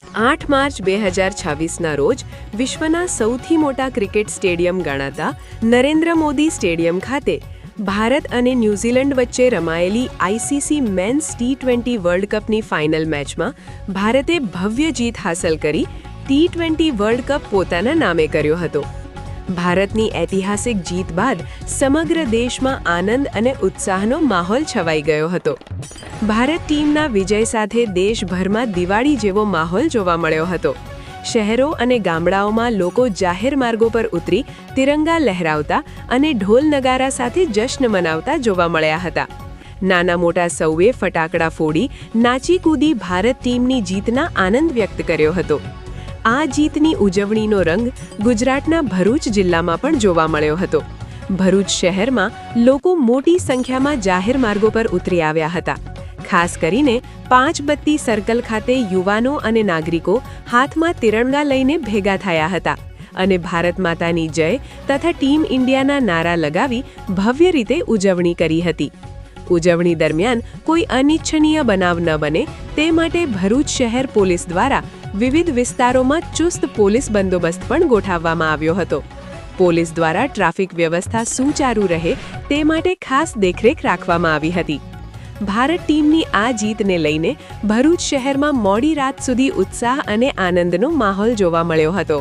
8 March 2026ના રોજ વિશ્વના સૌથી મોટા ક્રિકેટ સ્ટેડિયમ ગણાતા નરેન્દ્ર મોદી સ્ટેડિયમ ખાતે ભારત અને ન્યૂઝીલેન્ડ વચ્ચે રમાયેલી આઈસીસી મેન્સ ટી20 વર્લ્ડ કપની ફાઇનલ મેચમાં ભારતે ભવ્ય જીત હાંસલ કરી ટી20 વર્લ્ડ કપ પોતાના નામે કર્યો હતો. ભારતની ઐતિહાસિક જીત બાદ સમગ્ર દેશમાં આનંદ અને ઉત્સાહનો માહોલ છવાઈ ગયો હતો. ભારત ટીમના વિજય સાથે દેશભરમાં દિવાળી જેવો માહોલ જોવા મળ્યો હતો. શહેરો અને ગામડાઓમાં લોકો જાહેર માર્ગો પર ઉતરી તિરંગા લહેરાવતા અને ઢોલ નગારા સાથે જશ્ન મનાવતા જોવા મળ્યા હતા. નાના મોટા સૌએ ફટાકડા ફોડી નાચી કૂદી ભારત ટીમની જીતના આનંદ વ્યક્ત કર્યો હતો. આ જીતની ઉજવણીનો રંગ ગુજરાતના ભરૂચ જિલ્લામાં પણ જોવા મળ્યો હતો. ભરૂચ શહેરમાં લોકો મોટી સંખ્યામાં જાહેર માર્ગો પર ઉતરી આવ્યા હતા. ખાસ કરીને 5 બત્તી સર્કલ ખાતે યુવાનો અને નાગરિકો હાથમાં તિરંગા લઈને ભેગા થયા હતા અને ભારત માતાની જય તથા ટીમ ઇન્ડિયાના નારા લગાવી ભવ્ય રીતે ઉજવણી કરી હતી. ઉજવણી દરમિયાન કોઈ અનિચ્છનીય બનાવ ન બને તે માટે ભરૂચ શહેર પોલીસ દ્વારા વિવિધ વિસ્તારોમાં ચુસ્ત પોલીસ બંદોબસ્ત પણ ગોઠવવામાં આવ્યો હતો. પોલીસ દ્વારા ટ્રાફિક વ્યવસ્થા સુચારુ રહે તે માટે ખાસ દેખરેખ રાખવામાં આવી હતી. ભારત ટીમની આ જીતને લઈને ભરૂચ શહેરમાં મોડી રાત સુધી ઉત્સાહ અને આનંદનો માહોલ જોવા મળ્યો હતો.